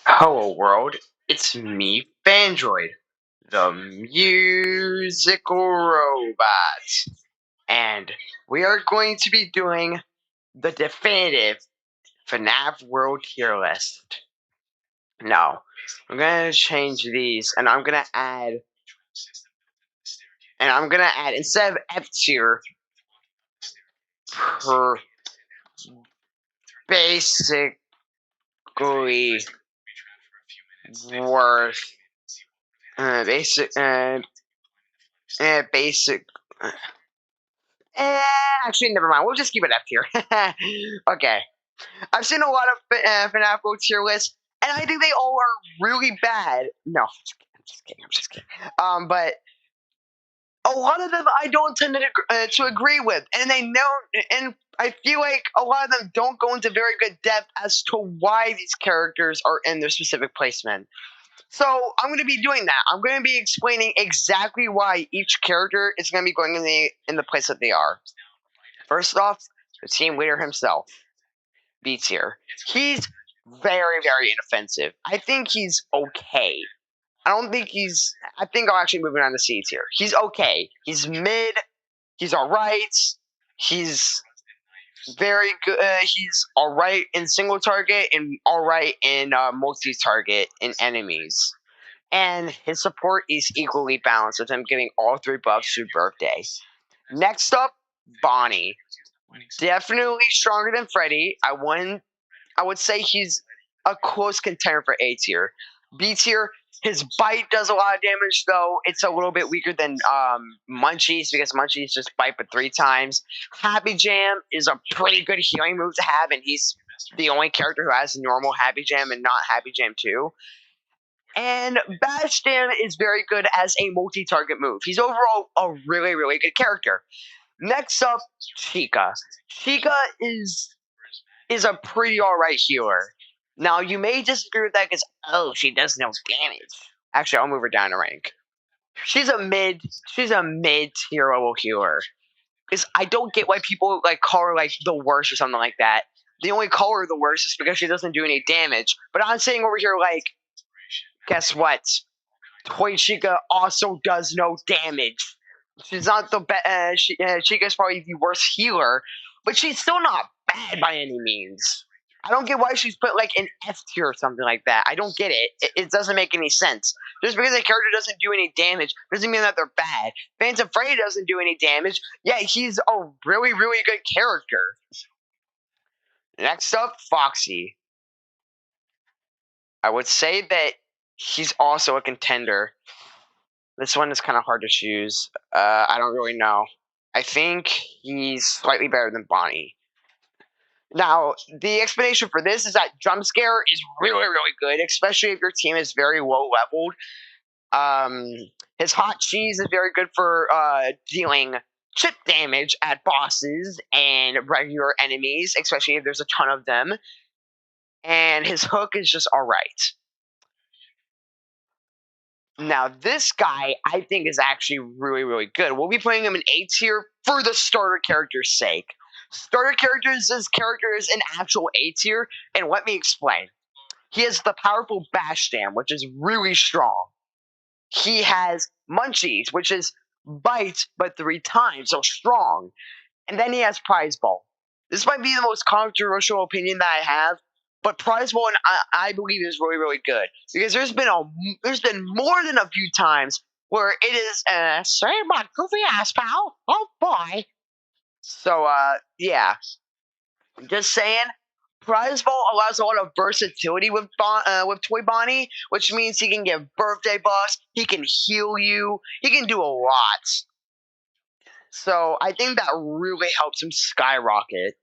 Hello world, it's me, Fandroid, the musical robot, and we are going to be doing the definitive FnaF World tier list. Now, I'm gonna change these, and I'm gonna add instead of F tier per basically worth basic basic actually, never mind. We'll just keep it F tier. Okay. I've seen a lot of FNAF World tier lists, and I think they all are really bad. No, I'm just kidding. But a lot of them I don't tend to agree with, and and I feel like a lot of them don't go into very good depth as to why these characters are in their specific placement. So I'm going to be doing that. I'm going to be explaining exactly why each character is going to be going in the place that they are. First off, the team leader himself, B tier. He's very, very inoffensive. I think he's okay. I don't think he's. I think I'll actually move it on to C tier. He's okay. He's mid. He's alright. He's very good. He's alright in single target and alright in multi target in enemies. And his support is equally balanced with him getting all 3 buffs through birthday. Next up, Bonnie. Definitely stronger than Freddy. I would say he's a close contender for A tier. B tier, his bite does a lot of damage, though it's a little bit weaker than Munchies because Munchies just bite but 3 times. Happy Jam is a pretty good healing move to have, and he's the only character who has normal Happy Jam and not Happy Jam 2. And Bash Jam is very good as a multi-target move. He's overall a really, really good character. Next up, Chica. Chica is a pretty alright healer. Now, you may disagree with that because, she does no damage. Actually, I'll move her down a rank. She's a mid tier level healer. Because I don't get why people call her the worst or something like that. They only call her the worst just because she doesn't do any damage. But I'm sitting over here guess what? Toy Chica also does no damage. She's not the best. Chica's probably the worst healer, but she's still not bad by any means. I don't get why she's put in F tier or something like that. I don't get it. It doesn't make any sense. Just because a character doesn't do any damage doesn't mean that they're bad. Phantom Freddy doesn't do any damage. Yeah, he's a really, really good character. Next up, Foxy. I would say that he's also a contender. This one is kind of hard to choose. I don't really know. I think he's slightly better than Bonnie. Now, the explanation for this is that Jump Scare is really, really good, especially if your team is very low leveled. His Hot Cheese is very good for dealing chip damage at bosses and regular enemies, especially if there's a ton of them. And his hook is just alright. Now, this guy, I think, is actually really, really good. We'll be putting him in A tier for the starter character's sake. Starter characters in actual A tier, and let me explain. He has the powerful Bash Jam, which is really strong. He has Munchies, which is bite but 3 times, so strong. And then he has Prize Ball. This might be the most controversial opinion that I have, but Prize Ball, I believe, is really, really good because there's been more than a few times where it is say my goofy ass pal. Oh boy. So yeah, just saying. Prize Ball allows a lot of versatility with Toy Bonnie, which means he can give birthday buffs, he can heal you, he can do a lot. So I think that really helps him skyrocket.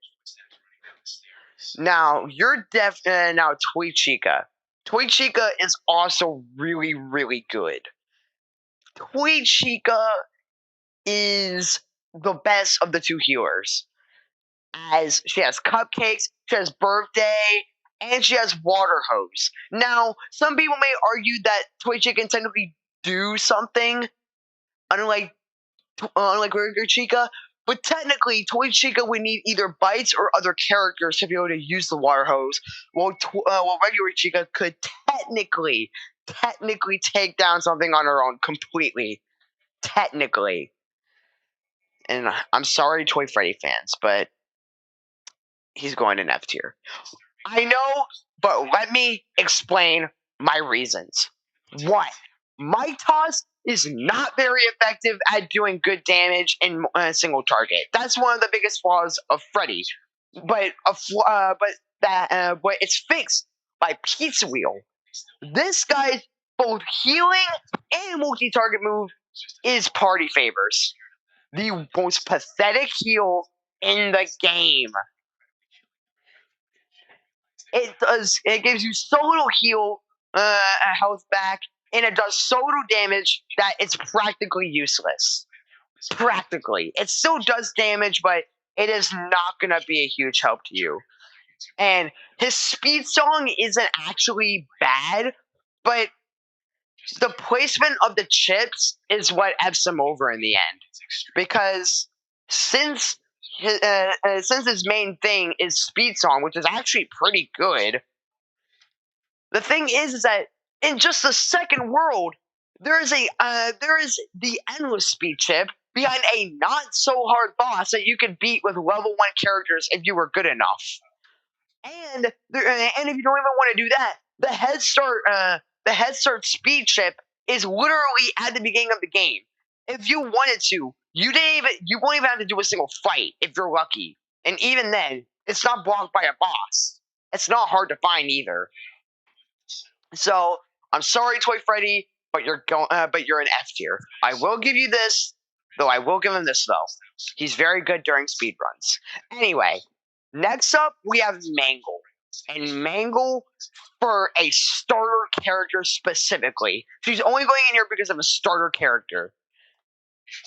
Now, now Toy Chica. Toy Chica is also really, really good. Toy Chica is the best of the 2 healers. As she has cupcakes, she has birthday, and she has water hose. Now, some people may argue that Toy Chica can technically do something, unlike regular Chica, but technically, Toy Chica would need either bites or other characters to be able to use the water hose, while regular Chica could technically take down something on her own completely. Technically. And I'm sorry, Toy Freddy fans, but he's going to F tier. I know, but let me explain my reasons. One, Mic Toss is not very effective at doing good damage in a single target. That's one of the biggest flaws of Freddy. But but it's fixed by Pizza Wheel. This guy's both healing and multi-target move is Party Favors, the most pathetic heal in the game. It gives you so little heal health back, and it does so little damage that it's practically useless. Practically. It still does damage, but it is not going to be a huge help to you. And his speed song isn't actually bad, but the placement of the chips is what F's him over in the end. Because since his main thing is speed song, which is actually pretty good, the thing is that in just the second world, there is the endless speed chip behind a not so hard boss that you can beat with level 1 characters if you were good enough. And if you don't even want to do that, the head start speed chip is literally at the beginning of the game. If you wanted to, you won't even have to do a single fight if you're lucky. And even then, it's not blocked by a boss. It's not hard to find either. So I'm sorry, Toy Freddy, but you're an F tier. I will give you this, though. I will give him this though. He's very good during speed runs. Anyway, next up we have Mangle, and Mangle for a starter character specifically. She's only going in here because of a starter character.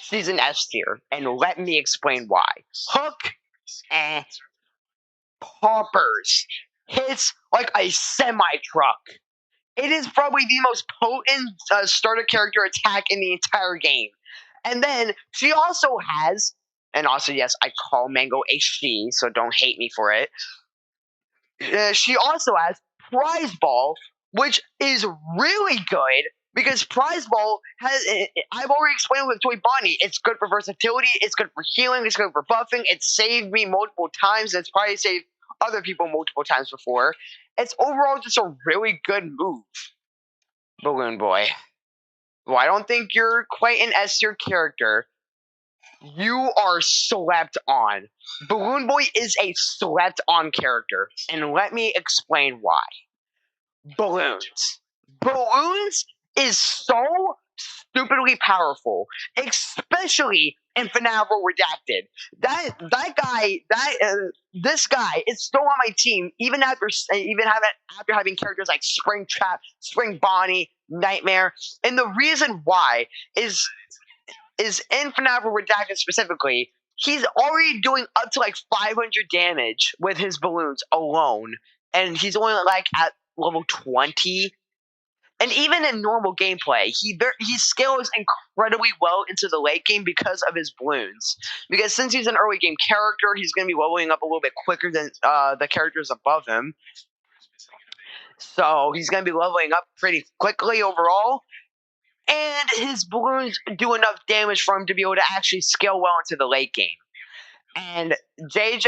She's an S tier, and let me explain why. Hook and poppers hits like a semi-truck. It is probably the most potent starter character attack in the entire game. And then she also has, and also yes, I call Mango a she, so don't hate me for it. She also has Prize Ball, which is really good because Prize Ball has, I've already explained with Toy Bonnie, it's good for versatility, it's good for healing, it's good for buffing, it saved me multiple times, it's probably saved other people multiple times before. It's overall just a really good move. Balloon Boy. Well, I don't think you're quite an S tier character. You are slept on. Balloon Boy is a slept on character, and let me explain why. Balloons. Balloons is so stupidly powerful, especially in FnaF World Redacted. This guy is still on my team, even after having characters like Spring Trap, Spring Bonnie, Nightmare. And the reason why is in FnaF World Redacted specifically, he's already doing up to like 500 damage with his balloons alone, and he's only like at level 20. And even in normal gameplay, he scales incredibly well into the late game because of his balloons. Because since he's an early game character, he's going to be leveling up a little bit quicker than the characters above him. So he's going to be leveling up pretty quickly overall. And his balloons do enough damage for him to be able to actually scale well into the late game. And JJ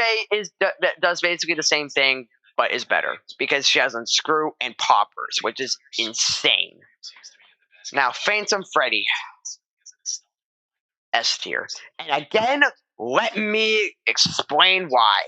does basically the same thing, but is better because she has Unscrew and Poppers, which is insane. Now, Phantom Freddy, S tier. And again, let me explain why.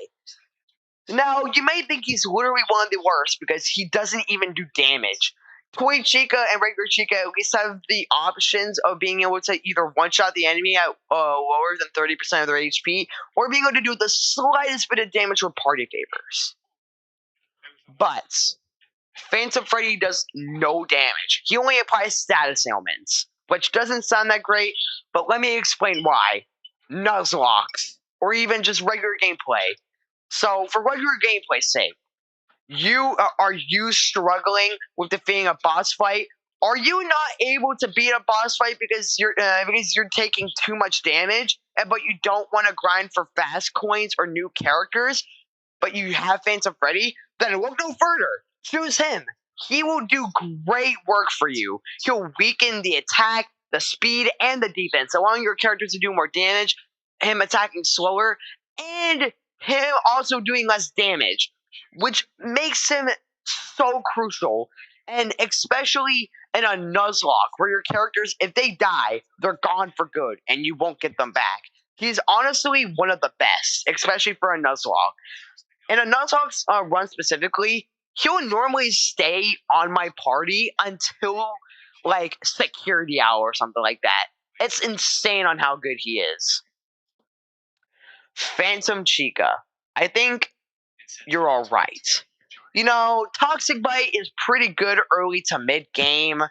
Now, you may think he's literally one of the worst because he doesn't even do damage. Toy Chica and regular Chica at least have the options of being able to either one-shot the enemy at lower than 30% of their HP, or being able to do the slightest bit of damage with Party Favors. But Phantom Freddy does no damage. He only applies status ailments, which doesn't sound that great, but let me explain why. Nuzlocke, or even just regular gameplay. So, for regular gameplay's sake, are you struggling with defeating a boss fight? Are you not able to beat a boss fight because you're taking too much damage? but you don't want to grind for fast coins or new characters, but you have Phantom Freddy, then look no further. Choose him. He will do great work for you. He'll weaken the attack, the speed, and the defense, allowing your characters to do more damage, him attacking slower, and him also doing less damage, which makes him so crucial. And especially in a Nuzlocke, where your characters, if they die, they're gone for good, and you won't get them back. He's honestly one of the best, especially for a Nuzlocke. In a Nuzlocke run specifically, he'll normally stay on my party until like security hour or something like that. It's insane on how good he is. Phantom Chica. I think you're all right. You know, Toxic Bite is pretty good early to mid game.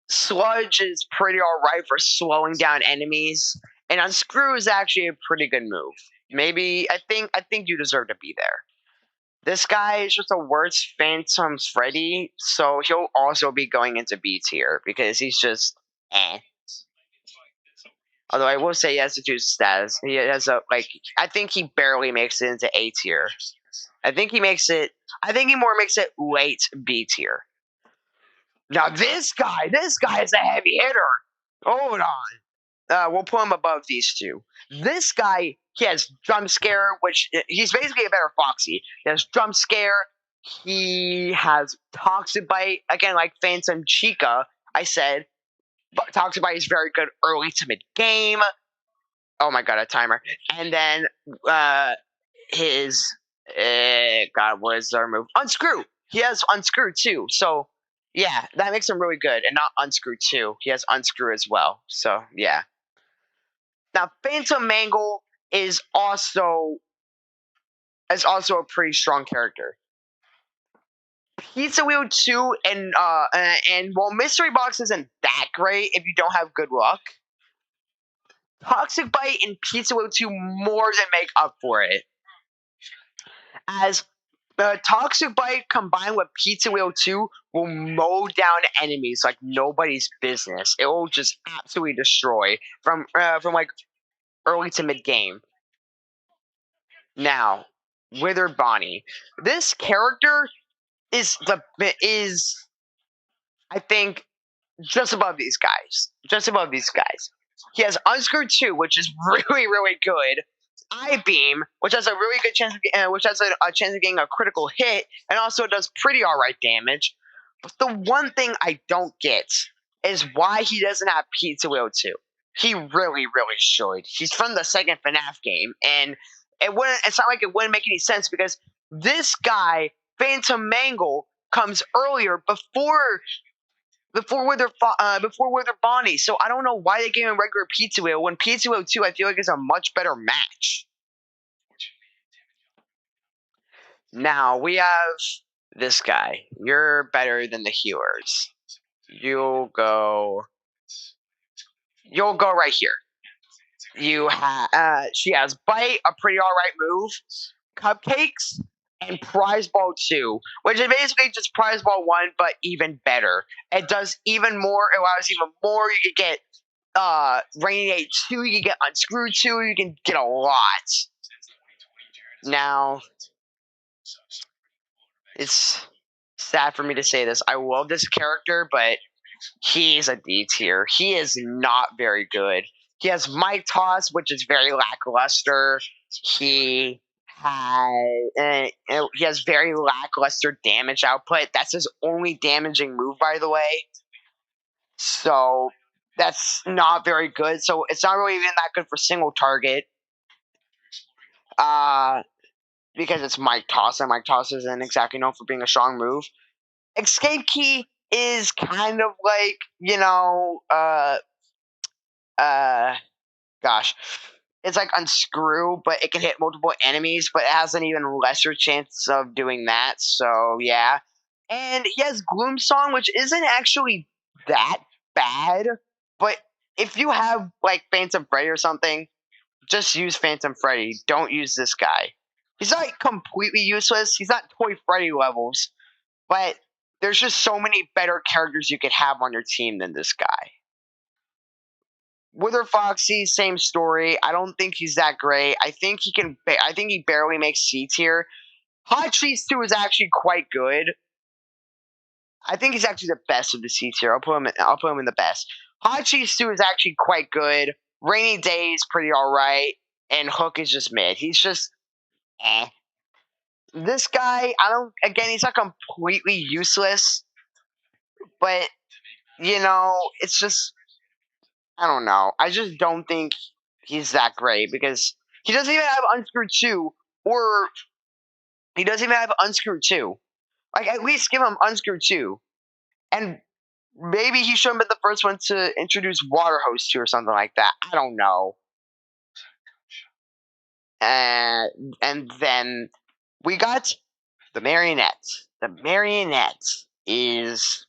Sludge is pretty alright for slowing down enemies. And Unscrew is actually a pretty good move. Maybe I think you deserve to be there. This guy is just a worse Phantom Freddy, so he'll also be going into B tier because he's just eh. Although I will say he has to choose status. He has a I think he barely makes it into A tier. I think he more makes it late B tier. Now this guy is a heavy hitter. Hold on. We'll put him above these two. This guy, he has Jump Scare, which he's basically a better Foxy. He has Jump Scare. He has Toxic Bite. Again, like Phantom Chica, I said. But Toxic Bite is very good early to mid game. Oh my god, a timer. And then his what is our move? Unscrew. He has Unscrew too. So yeah, that makes him really good. And not Unscrew too. He has Unscrew as well. So yeah. Now Phantom Mangle is also a pretty strong character. Pizza Wheel 2 and while Mystery Box isn't that great if you don't have good luck, Toxic Bite and Pizza Wheel 2 more than make up for it. As Toxic Bite combined with Pizza Wheel 2 will mow down enemies like nobody's business. It will just absolutely destroy from like early to mid game. Now, Withered Bonnie. This character is I think just above these guys. He has Unscrewed 2, which is really, really good. I-Beam, which has a really good chance, a chance of getting a critical hit, and also does pretty alright damage. But the one thing I don't get is why he doesn't have Pizza Wheel 2. He really, really should. He's from the second FNAF game, and it's not like it wouldn't make any sense because this guy, Phantom Mangle, comes earlier before Withered Bonnie. So I don't know why they gave him regular Pizza Wheel when Pizza Wheel 2 I feel like is a much better match. Now we have this guy. You're better than the healers. You'll go right here. She has Bite, a pretty alright move, Cupcakes, and Prize Ball 2, which is basically just Prize Ball 1, but even better. It does even more, it allows even more. You can get Rainy Day 2, you can get Unscrewed 2, you can get a lot. Now, it's sad for me to say this. I love this character, but he's a D tier. He is not very good. He has Mic Toss, which is very lackluster. He has very lackluster damage output. That's his only damaging move, by the way. So that's not very good. So it's not really even that good for single target. Because it's Mic Toss, and Mic Toss isn't exactly known for being a strong move. Escape Key is kind of like, gosh. It's like Unscrew, but it can hit multiple enemies, but it has an even lesser chance of doing that, so yeah. And he has Gloom Song, which isn't actually that bad, but if you have, like, Phantom Freddy or something, just use Phantom Freddy. Don't use this guy. He's not completely useless. He's not Toy Freddy levels, but there's just so many better characters you could have on your team than this guy. Wither Foxy, same story. I don't think he's that great. I think he can. I think he barely makes C tier. Hot Cheese 2 is actually quite good. I think he's actually the best of the C tier. I'll put him in the best. Hot Cheese 2 is actually quite good. Rainy Day is pretty alright. And Hook is just mid. He's just eh. This guy, I don't again, he's not completely useless. But it's just I don't know. I just don't think he's that great because he doesn't even have Unscrewed 2 or he doesn't even have Unscrewed 2. Like, at least give him Unscrewed 2. And maybe he should have been the first one to introduce Water Hose 2 or something like that. I don't know. And then we got the Marionette. The Marionette is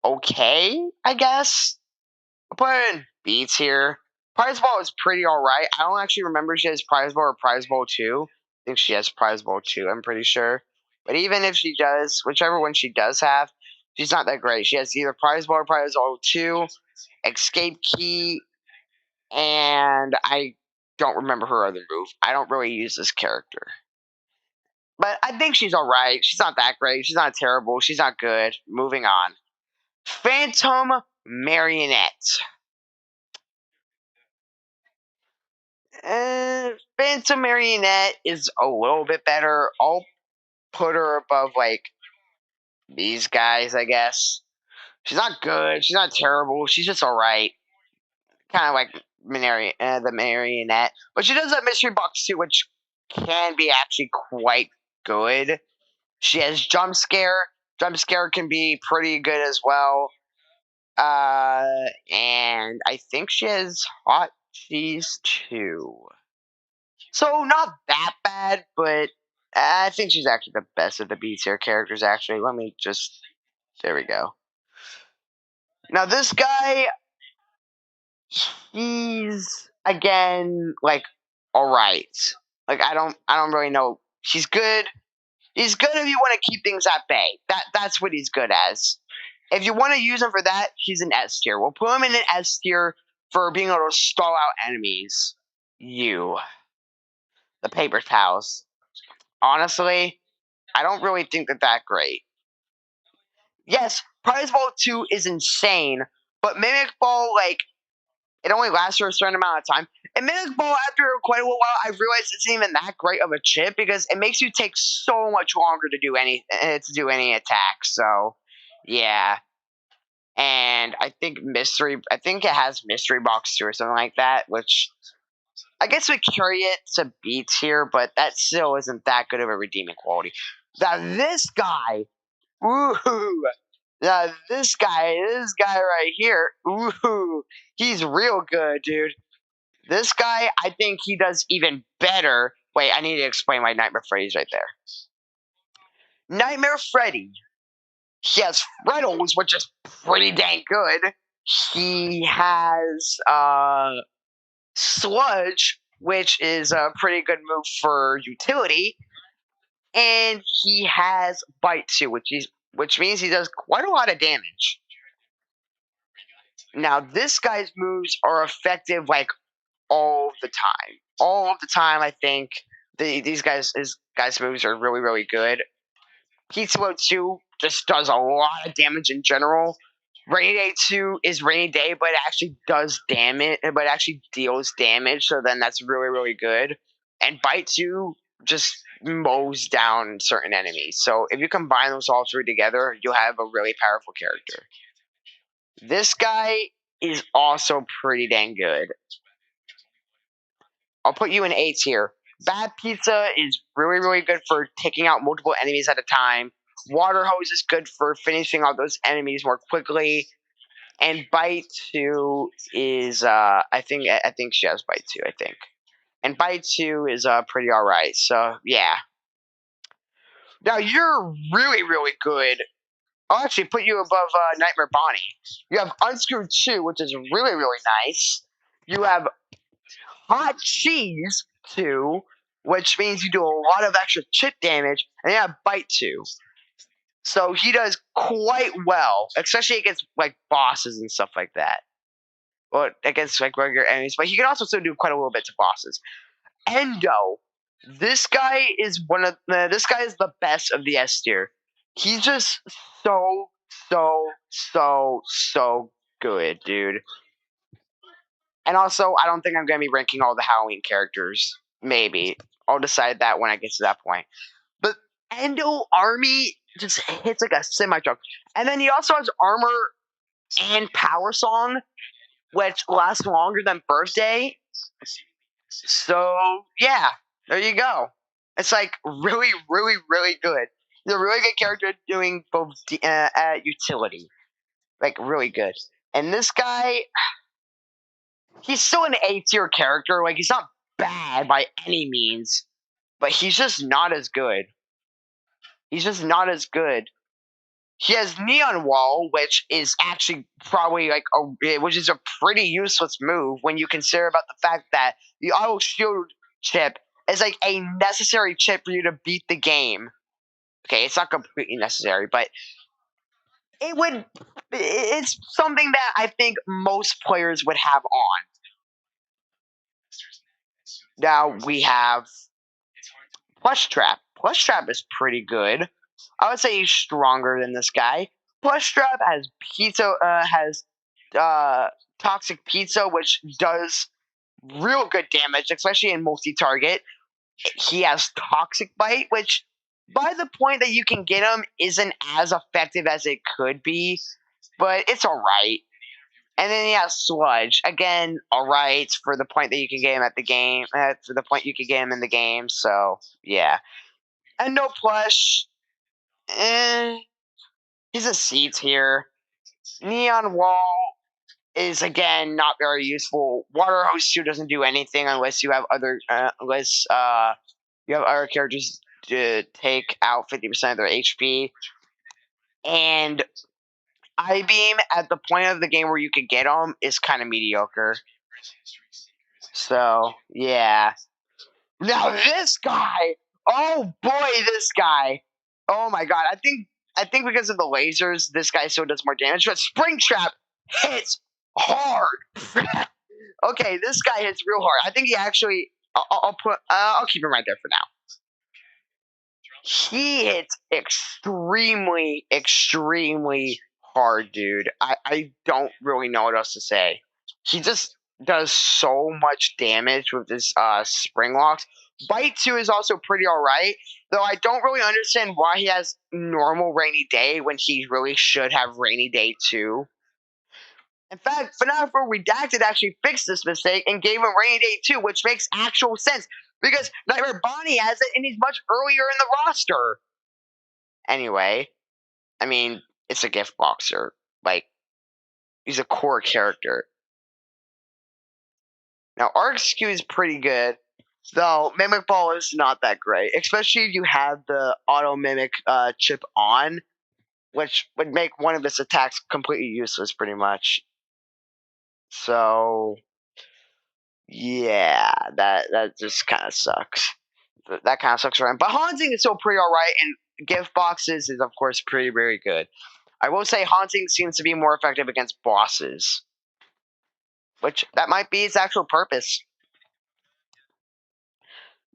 okay, I guess. I'll put in B tier. Prize Ball is pretty alright. I don't actually remember if she has Prize Ball or Prize Ball 2. I think she has Prize Ball 2, I'm pretty sure. But even if she does, whichever one she does have, she's not that great. She has either Prize Ball or Prize Ball 2, Escape Key, and I don't remember her other move. I don't really use this character. But I think she's alright. She's not that great. She's not terrible. She's not good. Moving on. Phantom Marionette. Phantom Marionette is a little bit better. I'll put her above, like, these guys, I guess. She's not good. She's not terrible. She's just alright. Kind of like the Marionette. But she does have Mystery Box too, which can be actually quite good. She has Jump Scare. Jump Scare can be pretty good as well. And I think she has Hot Cheese too. So not that bad, but I think she's actually the best of the B tier characters, actually. Let me just... There we go. Now, this guy, he's, again, like, alright. Like, I don't really know. He's good. He's good if you want to keep things at bay. That's what he's good as. If you want to use him for that, he's an S tier. We'll put him in an S tier for being able to stall out enemies. The paper towels. Honestly, I don't really think that great. Yes, Prize Ball 2 is insane, but Mimic Ball, like, it only lasts for a certain amount of time. And Mimic Ball, after quite a while, I realized it's not even that great of a chip because it makes you take so much longer to do any attacks. So, yeah. And I think it has Mystery Box 2 or something like that, which I guess would carry it to B tier, but that still isn't that good of a redeeming quality. Now this guy, ooh, now this guy right here, ooh, he's real good, dude. This guy, I think he does even better. Wait, I need to explain why Nightmare Freddy's right there. Nightmare Freddy, he has Riddles, which is pretty dang good. He has Sludge, which is a pretty good move for utility. And he has Bite too, which means he does quite a lot of damage. Now, this guy's moves are effective like all the time. All of the time, I think these guys' moves are really, really good. Pizza 2 just does a lot of damage in general. Rainy Day 2 is Rainy Day, but it actually does damage, but actually deals damage, so then that's really, really good. And Bite 2 just mows down certain enemies. So if you combine those all three together, you'll have a really powerful character. This guy is also pretty dang good. I'll put you in A tier. Bad Pizza is really, really good for taking out multiple enemies at a time. Water Hose is good for finishing off those enemies more quickly. And Bite 2 is I think she has Bite 2, I think. And Bite 2 is pretty alright. So yeah. Now you're really, really good. I'll actually put you above Nightmare Bonnie. You have Unscrewed 2, which is really, really nice. You have Hot Cheese 2, which means you do a lot of extra chip damage, and you have Bite 2. So he does quite well, especially against like bosses and stuff like that. well, against like regular enemies, but he can also still do quite a little bit to bosses. Endo, this guy is this guy is the best of the S tier. He's just so so good, dude. And also, I don't think I'm gonna be ranking all the Halloween characters. Maybe I'll decide that when I get to that point. But Endo Army just hits like a semi truck, and then he also has armor and power song, which lasts longer than Birthday. So yeah, there you go. It's like really good. He's a really good character doing both utility, like really good. And this guy, he's still an A tier character. Like he's not bad by any means, but he's just not as good. He's just not as good. He has Neon Wall, which is actually probably which is a pretty useless move when you consider about the fact that the auto shield chip is like a necessary chip for you to beat the game. Okay, it's not completely necessary, but it's something that I think most players would have on. Now we have Plush Trap. Plush Trap is pretty good. I would say he's stronger than this guy. Plush Trap has Toxic Pizza, which does real good damage, especially in multi-target. He has Toxic Bite, which by the point that you can get him isn't as effective as it could be, but it's alright. And then he has Sludge. Again, alright for the point that you can get him at the game, for the point you can get him in the game, so yeah. And no Plush, he's a C tier. Neon Wall is again not very useful. Water Hose 2 doesn't do anything unless you have other characters to take out 50% of their HP. And I-Beam at the point of the game where you could get them is kind of mediocre. So yeah. Now this guy, oh boy, this guy. Oh my god, I think because of the lasers, this guy still does more damage. But Spring Trap hits hard. Okay, this guy hits real hard. I think he actually. I'll keep him right there for now. He hits extremely hard, dude. I don't really know what else to say. He just does so much damage with his spring locks. Bite 2 is also pretty alright, though I don't really understand why he has normal Rainy Day when he really should have Rainy Day 2. In fact, FnaF World Redacted actually fixed this mistake and gave him Rainy Day 2, which makes actual sense because Nightmare Bonnie has it and he's much earlier in the roster. Anyway, I mean, it's a gift boxer. Like, he's a core character. Now, RxQ is pretty good, though Mimic Ball is not that great, especially if you have the Auto Mimic chip on, which would make one of its attacks completely useless, pretty much. So, yeah, that just kind of sucks. That kind of sucks for him. But Haunting is still pretty alright, and Gift Boxes is, of course, pretty, very good. I will say Haunting seems to be more effective against bosses, which that might be its actual purpose.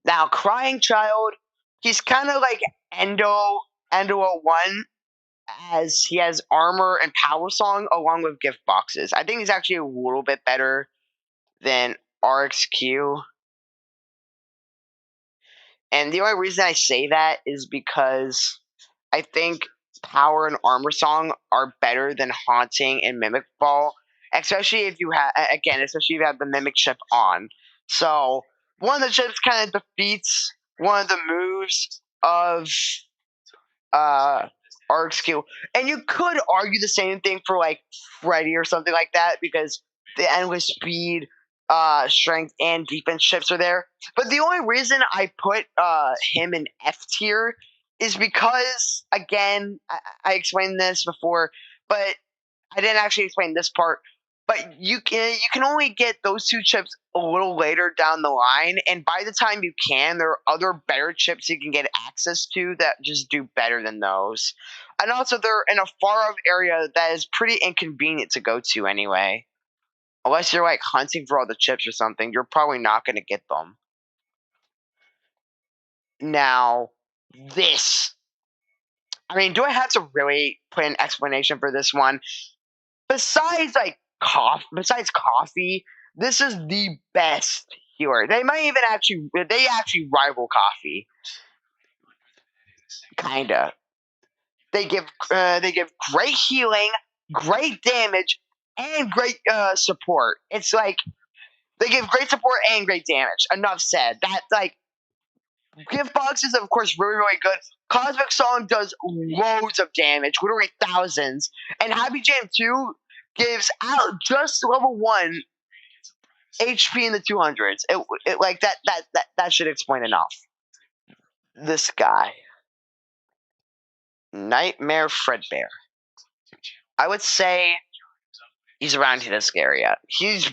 Now, Crying Child, he's kind of like Endo 01, as he has armor and power song along with gift boxes. I think he's actually a little bit better than RxQ. And the only reason I say that is because I think power and armor song are better than Haunting and Mimic Ball, especially if you have the Mimic chip on. So one of the chips kind of defeats one of the moves of RxQ. And you could argue the same thing for like Freddy or something like that, because the endless speed, strength, and defense chips are there. But the only reason I put him in F tier is because, again, I explained this before, but I didn't actually explain this part. But you can only get those two chips a little later down the line, and by the time you can, there are other better chips you can get access to that just do better than those. And also, they're in a far-off area that is pretty inconvenient to go to anyway. Unless you're like hunting for all the chips or something, you're probably not going to get them. Now, this. I mean, do I have to really put an explanation for this one? Besides besides coffee, this is the best healer. They might even they actually rival coffee. Kinda. They give great healing, great damage, and great support. It's like they give great support and great damage. Enough said. That like gift box is of course really good. Cosmic Song does loads of damage, literally thousands, and Happy Jam 2 gives out just level 1 HP in the 200s. It like that should explain enough. This guy, Nightmare Fredbear. I would say he's around this area. He's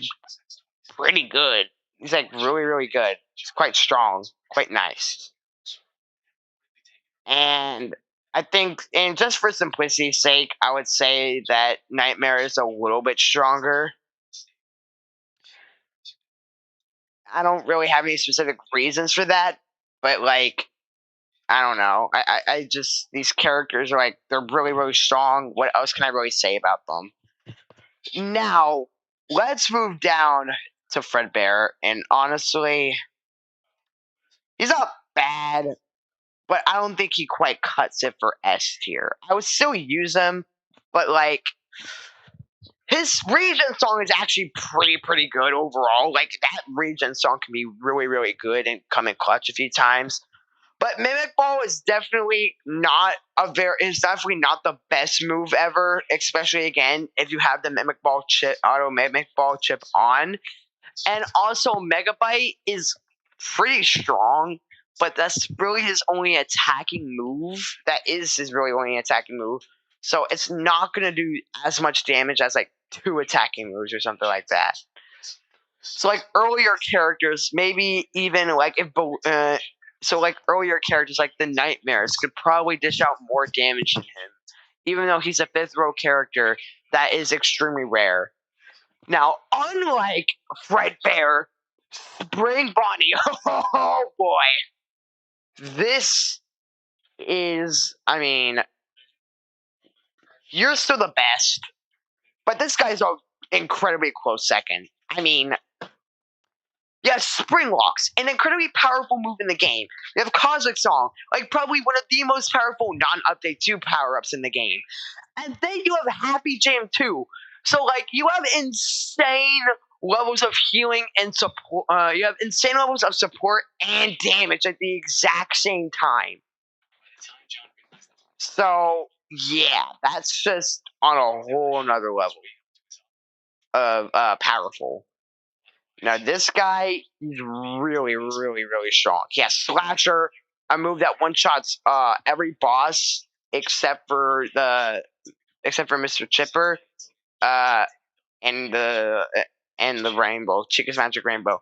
pretty good. He's like really good. He's quite strong, quite nice. And I think, and just for simplicity's sake, I would say that Nightmare is a little bit stronger. I don't really have any specific reasons for that, but like, I don't know. I just, these characters are like, they're really strong. What else can I really say about them? Now, let's move down to Fredbear, and honestly, he's not bad, but I don't think he quite cuts it for S tier. I would still use him, but like, his region song is actually pretty good overall. Like, that region song can be really good and come in clutch a few times. But Mimic Ball is definitely not the best move ever, especially again if you have the Mimic Ball chip on. And also Megabyte is pretty strong, but that's really his only attacking move. That is his really only attacking move. So it's not gonna do as much damage as like 2 attacking moves or something like that. So like earlier characters, maybe even like earlier characters like the Nightmares could probably dish out more damage than him, even though he's a 5th row character that is extremely rare. Now, unlike Fredbear, Spring Bonnie, oh boy, this is, I mean, you're still the best, but this guy's an incredibly close second. I mean, you have Spring Locks, an incredibly powerful move in the game. You have Cosmic Song, like probably one of the most powerful non-update 2 power-ups in the game. And then you have Happy Jam 2. So, like, you have insane levels of healing and support. You have insane levels of support and damage at the exact same time. So, yeah, that's just on a whole another level of powerful. Now, this guy, he's really strong. He has Slasher, a move that one-shots every boss except for Mr. Chipper, and the Rainbow, Chica's Magic Rainbow.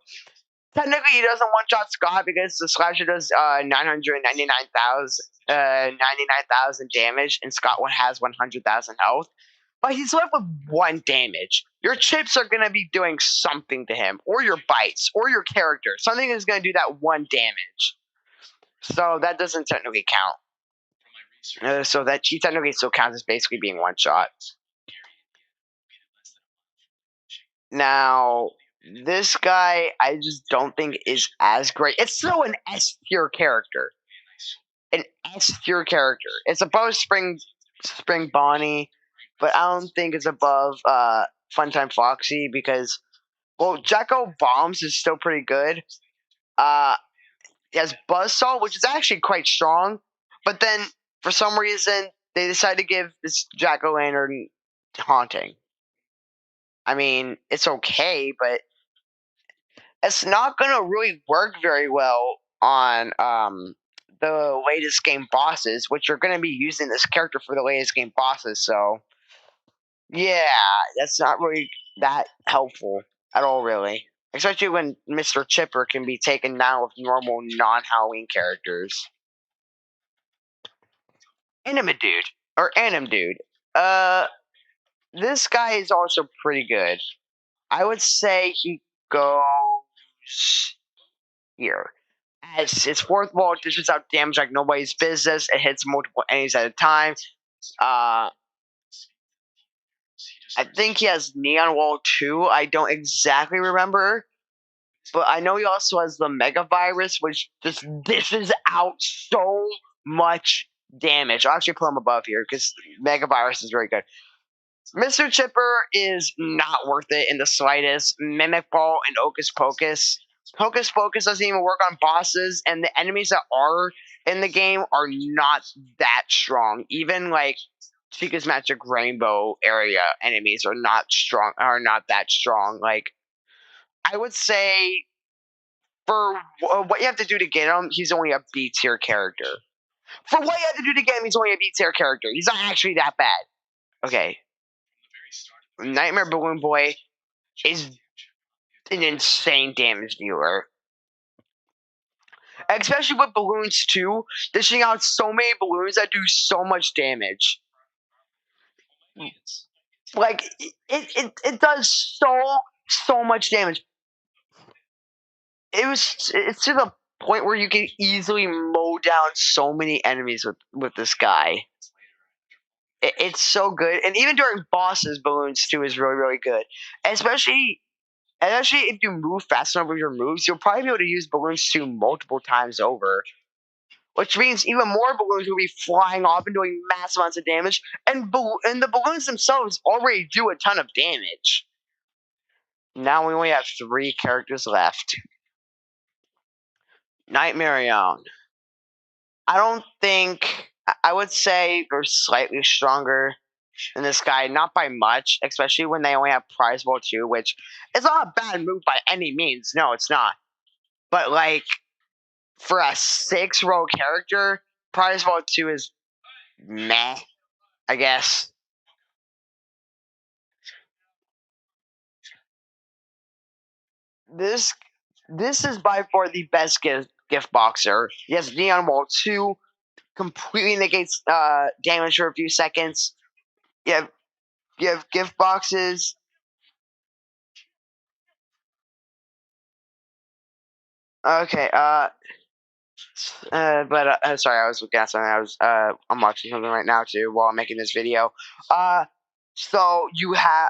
Technically, he doesn't one-shot Scott because the Slasher does 99,000 damage, and Scott has 100,000 health. But he's left with 1 damage. Your chips are going to be doing something to him, or your bites, or your character. Something is going to do that 1 damage. So that doesn't technically count. So that he technically still counts as basically being one-shot. Now, this guy, I just don't think is as great. It's still an S tier character. An S tier character. It's above Spring Bonnie, but I don't think it's above Funtime Foxy because, well, Jacko Bombs is still pretty good. He has Buzzsaw, which is actually quite strong, but then for some reason they decided to give this Jack-o'-lantern Haunting. I mean, it's okay, but it's not gonna really work very well on the latest game bosses, which are gonna be using this character for the latest game bosses. So yeah, that's not really that helpful at all, really. Especially when Mr. Chipper can be taken down with normal non-Halloween characters. Anim Dude. This guy is also pretty good. I would say he goes here. As its fourth wall dishes out damage like nobody's business. It hits multiple enemies at a time. I think he has Neon Wall 2. I don't exactly remember. But I know he also has the Mega Virus, which just dishes out so much damage. I'll actually put him above here because Mega Virus is very good. Mr. Chipper is not worth it in the slightest. Mimic Ball and Hocus Pocus. Hocus Pocus doesn't even work on bosses, and the enemies that are in the game are not that strong. Even like Chica's Magic Rainbow area enemies are not that strong. Like I would say for what you have to do to get him, he's only a B tier character. For what you have to do to get him, he's only a B tier character. He's not actually that bad. Okay. Nightmare Balloon Boy is an insane damage dealer. Especially with balloons too, dishing out so many balloons that do so much damage. Like it does so much damage. It's to the point where you can easily mow down so many enemies with this guy. It's so good, and even during bosses, balloons too is really good. Especially if you move fast enough with your moves, you'll probably be able to use balloons too multiple times over. Which means even more balloons will be flying off and doing massive amounts of damage, and the balloons themselves already do a ton of damage. Now we only have 3 characters left. Nightmarion. I don't think. I would say they're slightly stronger than this guy, not by much, especially when they only have Prize Ball 2, which is not a bad move by any means. No, it's not. But, like, for a 6-row character, Prize Ball 2 is meh, I guess. This is by far the best gift boxer. He has Neon Wall 2, completely negates damage for a few seconds. You have gift boxes. Okay, sorry, I was looking at something. I'm watching something right now too while I'm making this video. So you have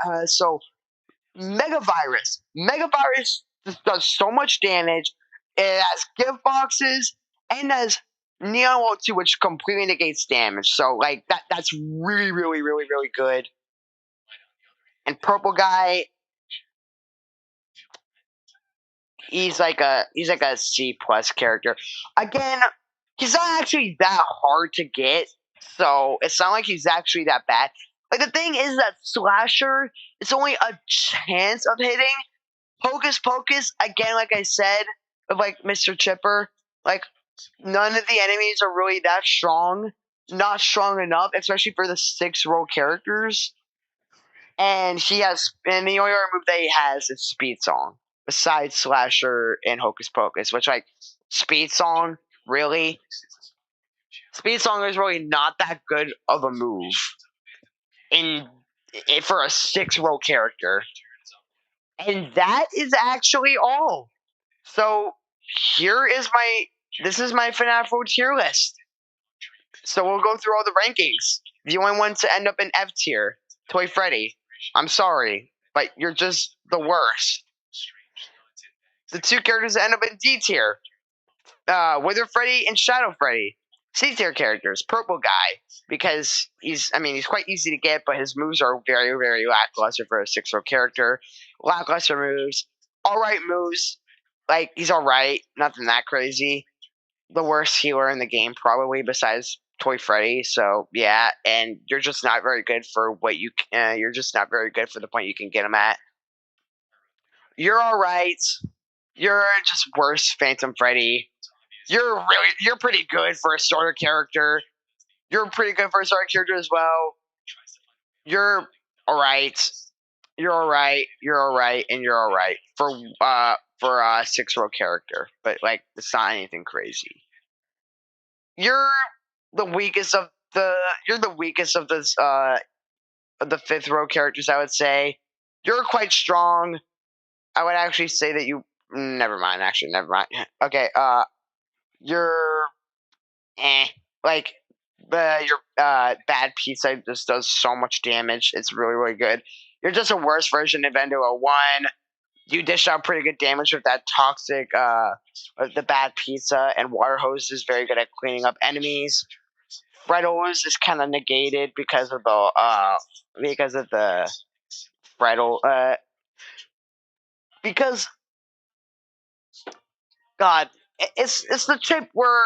Mega Virus. Mega Virus does so much damage. It has gift boxes and has Neon Wall 2, which completely negates damage. So like that's really good. And Purple Guy, he's like a C plus character. Again, he's not actually that hard to get, so it's not like he's actually that bad. Like the thing is that Slasher, it's only a chance of hitting. Hocus Pocus, again, like I said, of like Mr. Chipper, like none of the enemies are really that strong. Not strong enough, especially for the 6-row characters. And the only other move that he has is Speed Song. Besides Slasher and Hocus Pocus, which like Speed Song, really? Speed Song is really not that good of a move for a 6-row character. And that is actually all. So this is my FnaF World tier list. So we'll go through all the rankings. The only one to end up in F tier, Toy Freddy. I'm sorry, but you're just the worst. The 2 characters that end up in D tier, Wither Freddy and Shadow Freddy. C tier characters, Purple Guy, because he's quite easy to get, but his moves are very lackluster for a 6-row character. Lackluster moves, alright moves, like he's alright, nothing that crazy. The worst healer in the game probably besides Toy Freddy, so yeah, and you're just not very good for what you're just not very good for the point you can get him at. You're alright. You're just worse Phantom Freddy. You're pretty good for a starter character. You're pretty good for a starter character as well. You're alright. You're alright. You're alright, and you're alright for a 6-row character, but like it's not anything crazy. You're the weakest of the 5th row characters, I would say. You're quite strong. I would actually say that you. Never mind. Actually, never mind. Okay. You're like your bad pizza just does so much damage. It's really really good. You're just a worse version of Endo 01. You dish out pretty good damage with that toxic the bad pizza, and water hose is very good at cleaning up enemies. Freddles is kind of negated because of the Freddle because God, it's the tip where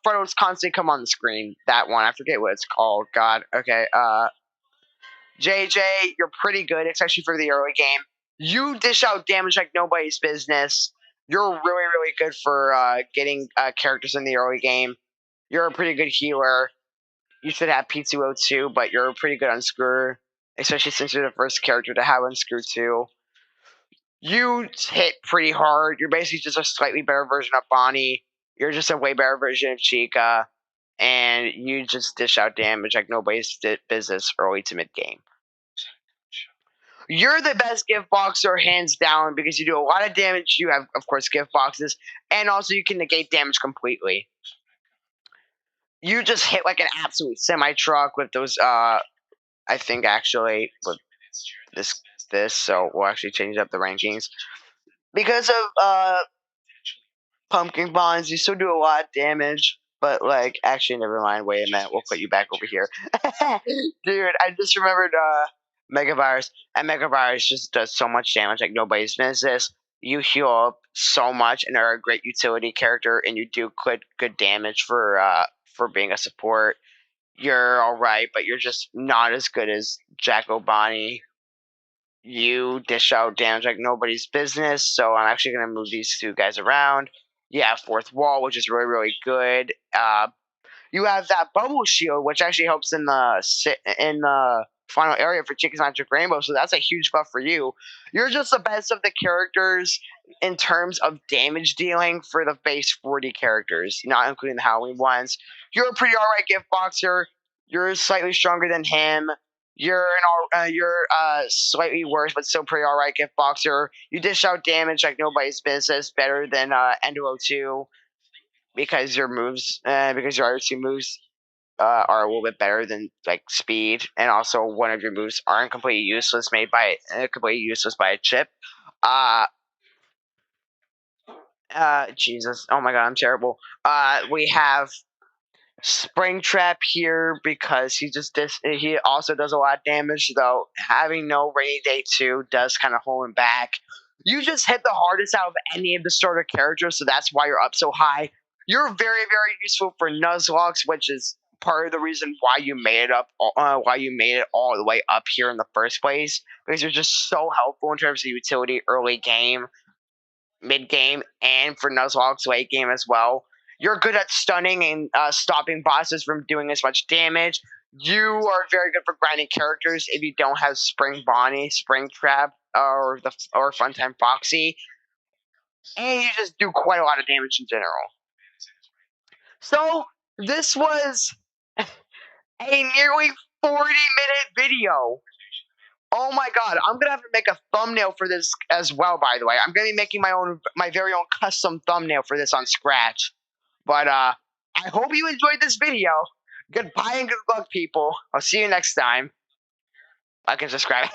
Freddles constantly come on the screen. That one, I forget what it's called. God, okay. JJ, you're pretty good, especially for the early game. You dish out damage like nobody's business. You're really really good for getting characters in the early game. You're a pretty good healer. You should have P202, but you're pretty good on Screw, especially since you're the first character to have on Screw 2. You hit pretty hard. You're basically just a slightly better version of Bonnie. You're just a way better version of Chica, and you just dish out damage like nobody's business early to mid game. You're the best gift boxer hands down because you do a lot of damage. You have, of course, gift boxes, and also you can negate damage completely. You just hit like an absolute semi truck with those. I think actually with this, so we'll actually change up the rankings because of pumpkin bonds. You still do a lot of damage, but like actually, never mind. Wait a minute, we'll put you back over here, dude. I just remembered Megavirus, and Megavirus just does so much damage like nobody's business. You heal up so much, and are a great utility character, and you do good damage for being a support. You're all right, but you're just not as good as Jack O'Bonnie. You dish out damage like nobody's business, so I'm actually going to move these two guys around. Yeah, fourth wall, which is really, really good. You have that bubble shield, which actually helps in the final area for Chicken's Magic Rainbow, so that's a huge buff for you. You're just the best of the characters in terms of damage dealing for the base 40 characters, not including the Halloween ones. You're a pretty alright gift boxer. You're slightly stronger than him. You're slightly worse, but still pretty alright gift boxer. You dish out damage like nobody's business, better than Endo 02 because your other two moves are a little bit better than like speed, and also one of your moves aren't completely useless by a chip. Jesus, oh my god, I'm terrible. We have Springtrap here because he also does a lot of damage, though having no Rainy Day 2 does kind of hold him back. You just hit the hardest out of any of the starter characters, so that's why you're up so high. You're very, very useful for Nuzlocke, which is part of the reason why you made it all the way up here in the first place, because you're just so helpful in terms of utility early game, mid game, and for Nuzlocke's late game as well. You're good at stunning and stopping bosses from doing as much damage. You are very good for grinding characters if you don't have Spring Bonnie, Spring Trap, or Funtime Foxy, and you just do quite a lot of damage in general. So this was a nearly 40-minute video. Oh my god, I'm gonna have to make a thumbnail for this as well, by the way. I'm gonna be making my very own custom thumbnail for this on Scratch. But I hope you enjoyed this video. Goodbye and good luck, people. I'll see you next time. Like and subscribe.